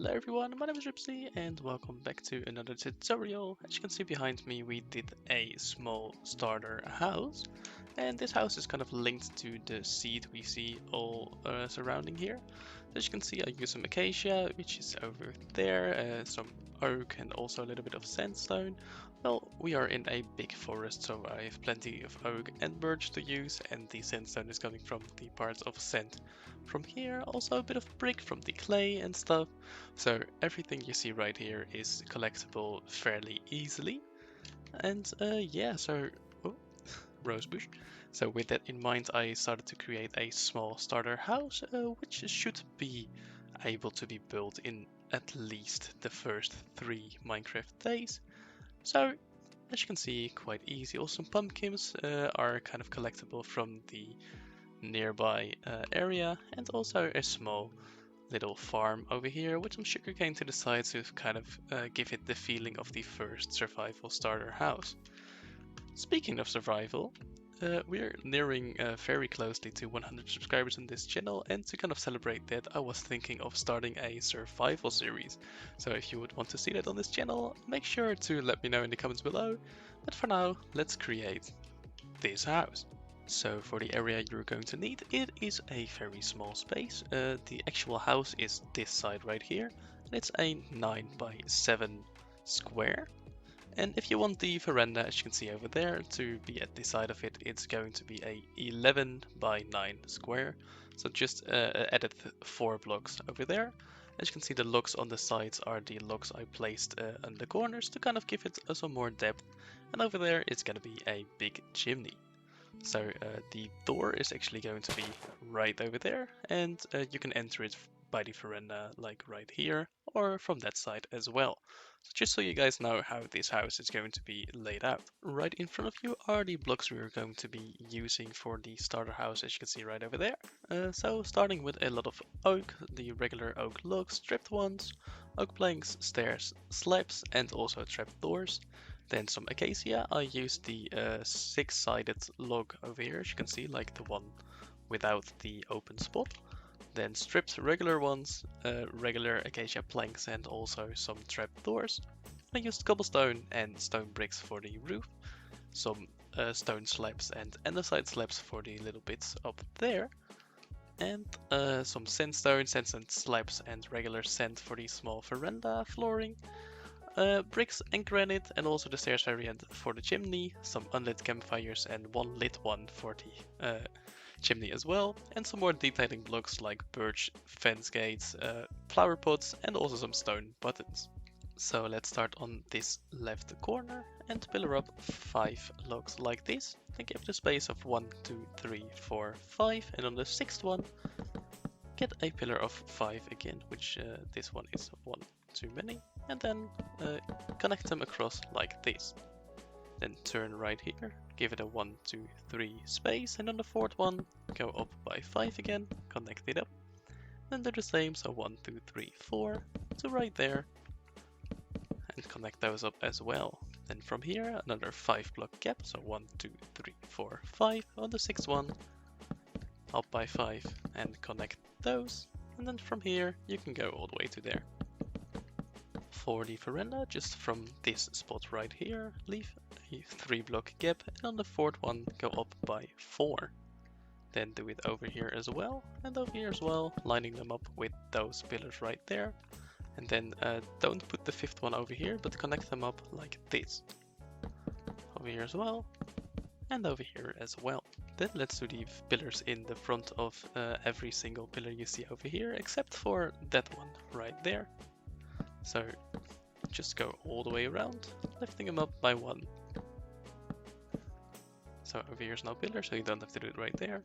Hello everyone, my name is Ruubzy and welcome back to another tutorial. As you can see behind me, we did a small starter house, and this house is kind of linked to the seed we see all surrounding here. So as you can see, I use some acacia, which is over there, some oak and also a little bit of sandstone. Well, we are in a big forest, so I have plenty of oak and birch to use, and the sandstone is coming from the parts of sand from here, also a bit of brick from the clay and stuff. So everything you see right here is collectible fairly easily. And yeah, so oh, rosebush. So with that in mind, I started to create a small starter house, which should be able to be built in at least the first 3 Minecraft days. So as you can see, quite easy. Also, some pumpkins are kind of collectible from the nearby area, and also a small little farm over here with some sugarcane to the side to kind of give it the feeling of the first survival starter house. Speaking of survival, we're nearing very closely to 100 subscribers on this channel, and to kind of celebrate that, I was thinking of starting a survival series. So if you would want to see that on this channel, make sure to let me know in the comments below. But for now, let's create this house. So for the area you're going to need, it is a very small space. The actual house is this side right here, and it's a 9 by 7 square. And if you want the veranda, as you can see over there, to be at the side of it, it's going to be a 11 by 9 square. So just added 4 blocks over there. As you can see, the logs on the sides are the logs I placed on the corners to kind of give it some more depth. And over there, it's going to be a big chimney. So the door is actually going to be right over there, and you can enter it by the veranda like right here, or from that side as well. So just so you guys know how this house is going to be laid out. Right in front of you are the blocks we are going to be using for the starter house, as you can see right over there. So starting with a lot of oak, the regular oak logs, stripped ones, oak planks, stairs, slabs, and also trapdoors. Then some acacia. I used the 6-sided log over here, as you can see, like the one without the open spot. Then stripped regular ones, regular acacia planks, and also some trapdoors. I used cobblestone and stone bricks for the roof, some stone slabs and andesite slabs for the little bits up there, and some sandstone slabs, and regular sand for the small veranda flooring. Bricks and granite, and also the stairs variant for the chimney, some unlit campfires and one lit one for the chimney as well, and some more detailing blocks like birch fence gates, flower pots, and also some stone buttons. So let's start on this left corner and pillar up 5 logs like this, and give it a space of 1, 2, 3, 4, 5, and on the 6th one get a pillar of 5 again, which this one is 1 too many, and then connect them across like this. Then turn right here, give it a 1, 2, 3 space, and on the 4th one go up by 5 again, connect it up, and do the same, so 1, 2, 3, 4 to right there, and connect those up as well. Then from here another 5 block gap, so 1, 2, 3, 4, 5 on the 6th one, up by 5 and connect those, and then from here you can go all the way to there. For the veranda, just from this spot right here, leave a 3 block gap, and on the 4th one go up by 4. Then do it over here as well, and over here as well, lining them up with those pillars right there. And then don't put the 5th one over here, but connect them up like this. Over here as well, and over here as well. Then let's do the pillars in the front of every single pillar you see over here, except for that one right there. So just go all the way around, lifting them up by 1. So over here's no pillar, so you don't have to do it right there.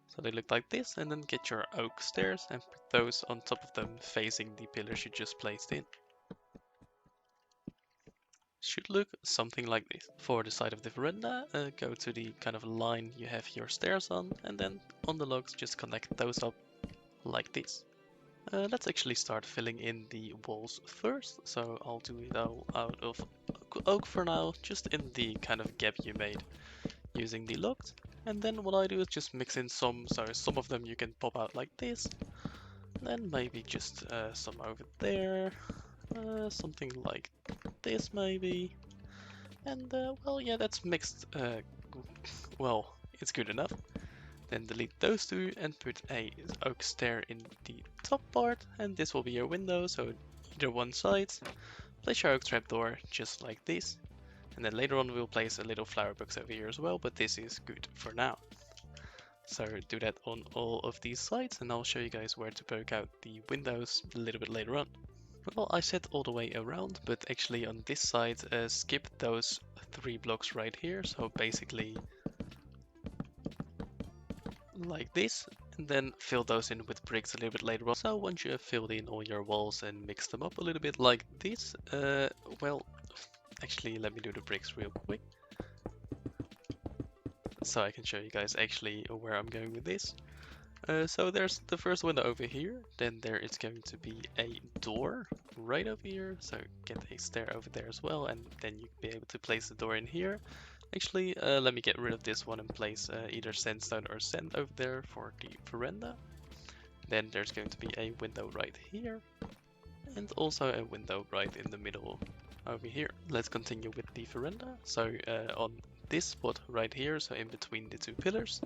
So they look like this, and then get your oak stairs and put those on top of them facing the pillars you just placed in. Should look something like this. For the side of the veranda, go to the kind of line you have your stairs on, and then on the logs just connect those up like this. Let's actually start filling in the walls first, so I'll do it all out of oak for now, just in the kind of gap you made using the logs. And then what I do is just mix in some, so some of them you can pop out like this, Then maybe just some over there, something like this maybe. And well, yeah, that's mixed. Well, it's good enough. Then delete those two and put a oak stair in the top part, and this will be your window, so either one side. Place your oak trapdoor just like this, and then later on we'll place a little flower box over here as well, but this is good for now. So do that on all of these sides, and I'll show you guys where to poke out the windows a little bit later on. Well, I said all the way around, but actually on this side, skip those 3 blocks right here, so basically like this, and then fill those in with bricks a little bit later on. So once you have filled in all your walls and mixed them up a little bit like this, well, actually let me do the bricks real quick, so I can show you guys actually where I'm going with this. So there's the first window over here, then there is going to be a door right over here, so get a stair over there as well, and then you'll be able to place the door in here. Actually, let me get rid of this one and place either sandstone or sand over there for the veranda. Then there's going to be a window right here, and also a window right in the middle over here. Let's continue with the veranda. So on this spot right here, so in between the 2 pillars,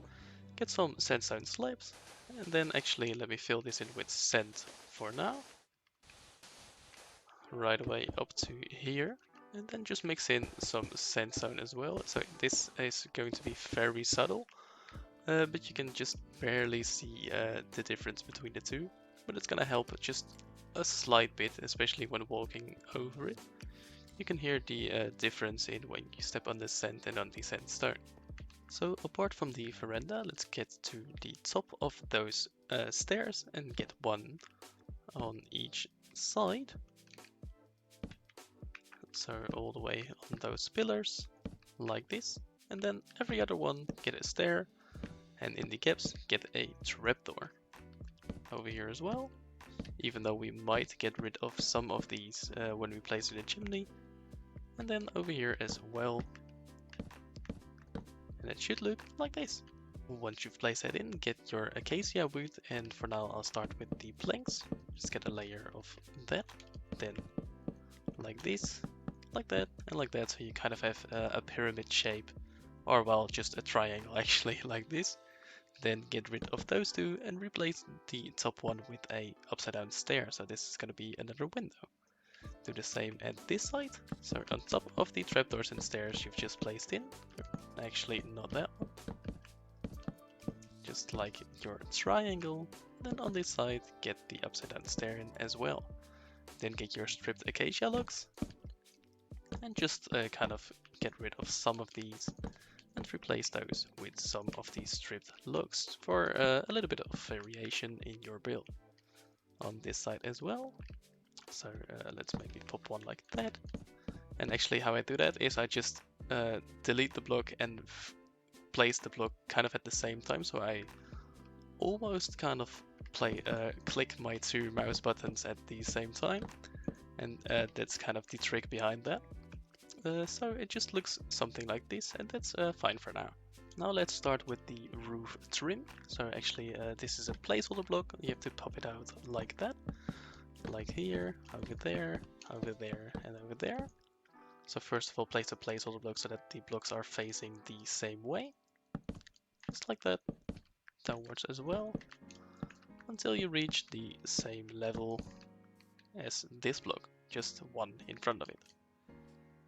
get some sandstone slabs, and then actually let me fill this in with sand for now, right away up to here, and then just mix in some sandstone as well. So this is going to be very subtle, but you can just barely see the difference between the two, but it's gonna help just a slight bit, especially when walking over it. You can hear the difference in when you step on the sand and on the sandstone. So apart from the veranda, let's get to the top of those stairs and get one on each side. So all the way on those pillars, like this. And then every other one get a stair, and in the gaps get a trapdoor. Over here as well, even though we might get rid of some of these when we place in the chimney. And then over here as well. And it should look like this. Once you've placed that in, get your acacia wood, and for now I'll start with the planks. Just get a layer of that, then like this, like that, and like that, so you kind of have a pyramid shape, or well, just a triangle actually, like this. Then get rid of those two and replace the top one with a upside down stair, so this is going to be another window. Do the same at this side, so on top of the trapdoors and stairs you've just placed in, actually not that one, just like your triangle. Then on this side get the upside down stair in as well. Then get your stripped acacia logs and just kind of get rid of some of these and replace those with some of these stripped logs for a little bit of variation in your build. On this side as well, so let's maybe pop one like that. And actually how I do that is I just delete the block and place the block kind of at the same time, so I almost kind of click my 2 mouse buttons at the same time, and that's kind of the trick behind that. So it just looks something like this, and that's fine for now. Now let's start with the roof trim. So actually this is a placeholder block. You have to pop it out like that, like here, over there, and over there. So first of all, place a placeholder block so that the blocks are facing the same way, just like that, downwards as well, until you reach the same level as this block, just one in front of it.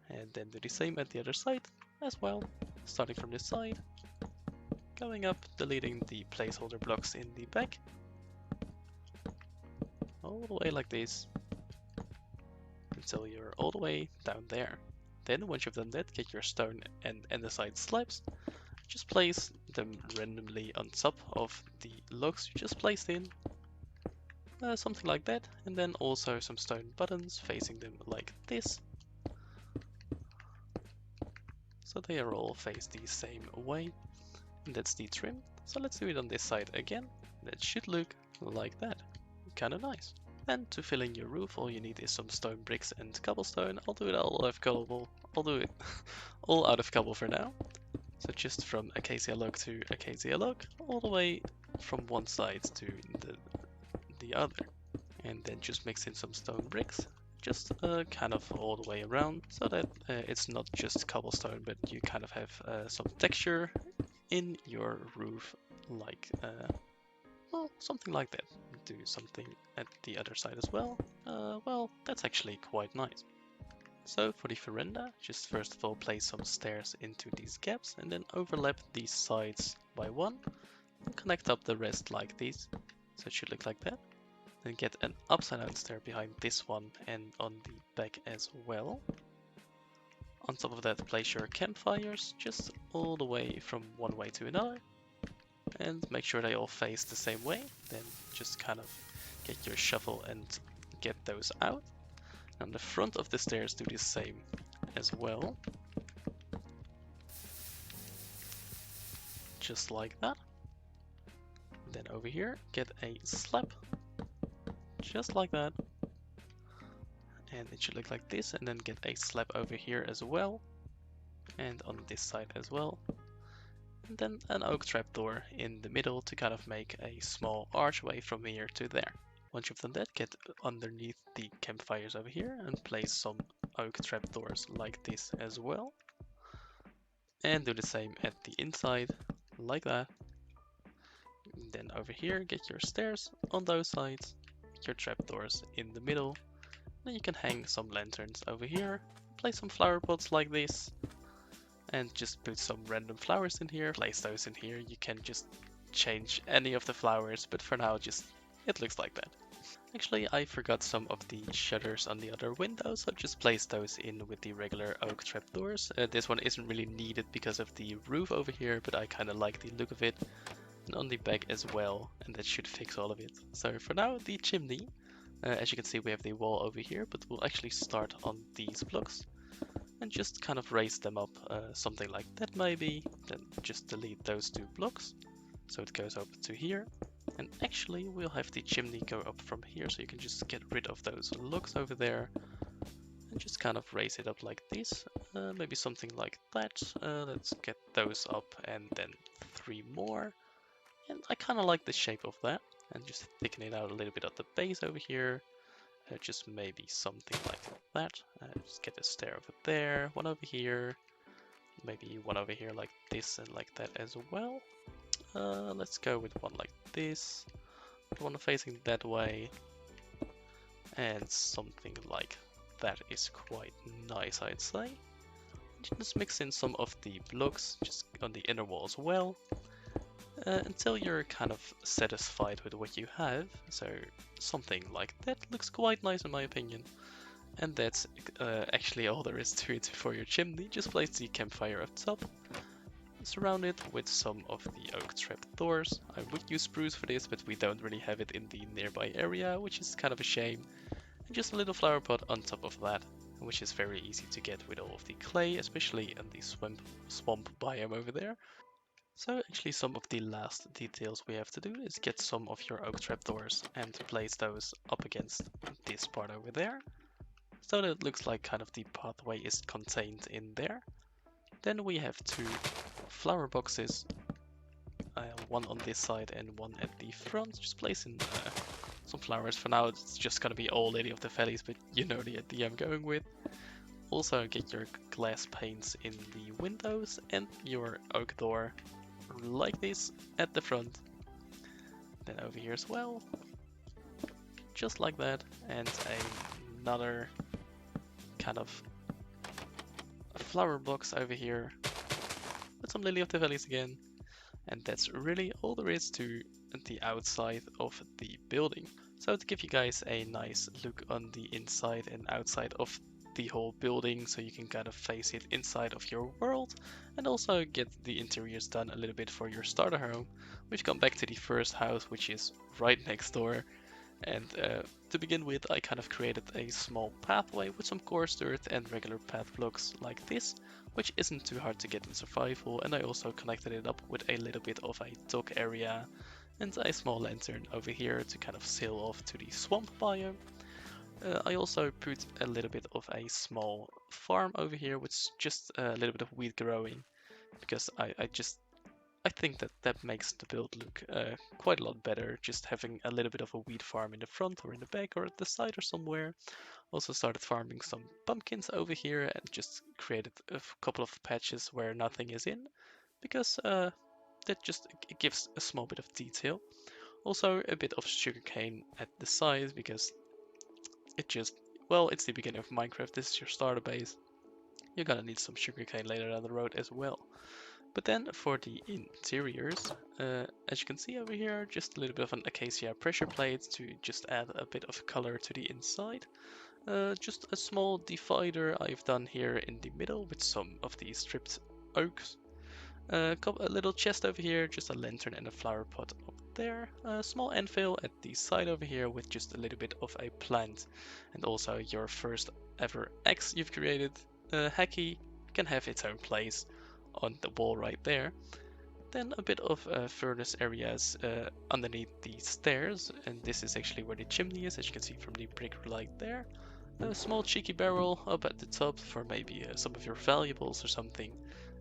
And then do the same at the other side as well, starting from this side, going up, deleting the placeholder blocks in the back, all the way like this, until you're all the way down there. Then once you've done that, get your stone and andesite slabs, just place them randomly on top of the logs you just placed in, something like that, and then also some stone buttons facing them like this, so they are all faced the same way. And that's the trim. So let's do it on this side again. That should look like that. Kinda nice. And to fill in your roof, all you need is some stone bricks and cobblestone. I'll do it all out of cobble. I'll do it all out of cobble for now. So just from acacia log to acacia log, all the way from one side to the the other. And then just mix in some stone bricks, just kind of all the way around, so that it's not just cobblestone, but you kind of have some texture in your roof, like, well, something like that. Do something at the other side as well. Well, that's actually quite nice. So for the veranda, just first of all place some stairs into these gaps and then overlap these sides by one and connect up the rest like this. So it should look like that. Then get an upside down stair behind this one and on the back as well. On top of that, place your campfires just all the way from one way to another. And make sure they all face the same way. Then just kind of get your shovel and get those out. On the front of the stairs, do the same as well. Just like that. Then over here, get a slab. Just like that. And it should look like this. And then get a slab over here as well. And on this side as well. And then an oak trapdoor in the middle to kind of make a small archway from here to there. Once you've done that, get underneath the campfires over here and place some oak trapdoors like this as well. And do the same at the inside, like that. And then over here, get your stairs on those sides, your trapdoors in the middle. Then you can hang some lanterns over here, place some flower pots like this, and just put some random flowers in here. Place those in here. You can just change any of the flowers, but for now, just it looks like that. Actually, I forgot some of the shutters on the other windows, so just place those in with the regular oak trapdoors. This one isn't really needed because of the roof over here, but I kind of like the look of it. And on the back as well, and that should fix all of it. So for now, the chimney. As you can see, we have the wall over here, but we'll actually start on these blocks and just kind of raise them up, something like that maybe. Then just delete those two blocks, so it goes up to here. And actually, we'll have the chimney go up from here, so you can just get rid of those logs over there and just kind of raise it up like this. Maybe something like that. Let's get those up and then 3 more. And I kind of like the shape of that. And just thicken it out a little bit at the base over here. Just maybe something like that. Just get a stair over there, one over here. Maybe one over here like this and like that as well. Let's go with one like this. One facing that way. And something like that is quite nice, I'd say. Just mix in some of the blocks just on the inner wall as well. Until you're kind of satisfied with what you have. So something like that looks quite nice in my opinion. And that's actually all there is to it for your chimney. Just place the campfire up top. Surround it with some of the oak trapdoors. I would use spruce for this, but we don't really have it in the nearby area, which is kind of a shame. And just a little flower pot on top of that, which is very easy to get with all of the clay, especially in the swamp biome over there. So actually some of the last details we have to do is get some of your oak trapdoors and place those up against this part over there. So that it looks like kind of the pathway is contained in there. Then we have 2 flower boxes, one on this side and one at the front. Just place in some flowers. For now it's just gonna be all Lady of the Valleys, but you know the idea I'm going with. Also get your glass panes in the windows and your oak door like this at the front. Then over here as well, just like that, and another kind of flower box over here with some Lily of the Valleys again. And that's really all there is to the outside of the building. So to give you guys a nice look on the inside and outside of the whole building, so you can kind of face it inside of your world and also get the interiors done a little bit for your starter home. We've come back to the first house, which is right next door. And to begin with, I kind of created a small pathway with some coarse dirt and regular path blocks like this, which isn't too hard to get in survival, and I also connected it up with a little bit of a dock area and a small lantern over here to kind of sail off to the swamp biome. I also put a little bit of a small farm over here with just a little bit of wheat growing, because I just I think that that makes the build look quite a lot better, just having a little bit of a wheat farm in the front or in the back or at the side or somewhere. Also started farming some pumpkins over here and just created a couple of patches where nothing is in, because that just gives a small bit of detail. Also a bit of sugarcane at the side, because it just, well, it's the beginning of Minecraft, this is your starter base. You're gonna need some sugarcane later down the road as well. But then for the interiors, as you can see over here, just a little bit of an acacia pressure plate to just add a bit of color to the inside. Just a small divider I've done here in the middle with some of these stripped oaks. A little chest over here, just a lantern and a flower pot up there. A small anvil at the side over here with just a little bit of a plant. And also your first ever axe you've created. Hacky can have its own place on the wall right there. Then a bit of furnace areas underneath the stairs, and this is actually where the chimney is, as you can see from the brick light there. A small cheeky barrel up at the top for maybe some of your valuables or something.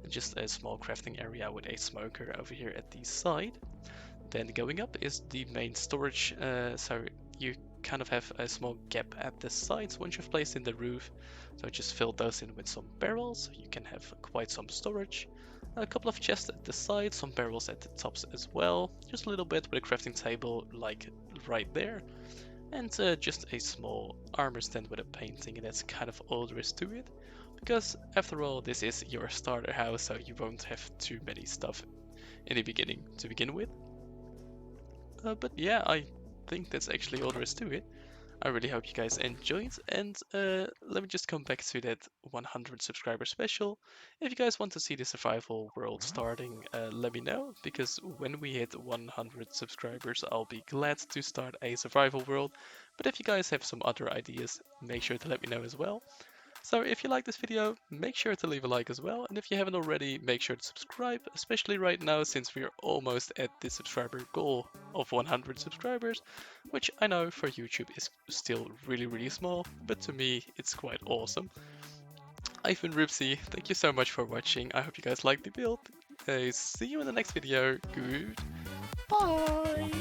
And just a small crafting area with a smoker over here at the side. Then going up is the main storage, so you kind of have a small gap at the sides once you've placed in the roof. So just fill those in with some barrels, you can have quite some storage. A couple of chests at the side, some barrels at the tops as well. Just a little bit with a crafting table like right there. And just a small armor stand with a painting, and that's kind of all there is to it. Because after all, this is your starter house, so you won't have too many stuff in the beginning to begin with. But yeah, I think that's actually all there is to it. I really hope you guys enjoyed, and let me just come back to that 100 subscriber special. If you guys want to see the survival world starting, let me know, because when we hit 100 subscribers, I'll be glad to start a survival world. But if you guys have some other ideas, make sure to let me know as well. So if you like this video, make sure to leave a like as well, and if you haven't already, make sure to subscribe, especially right now since we are almost at the subscriber goal of 100 subscribers, which I know for YouTube is still really small, but to me it's quite awesome. I've been Ruubzy, thank you so much for watching, I hope you guys liked the build, see you in the next video, goodbye!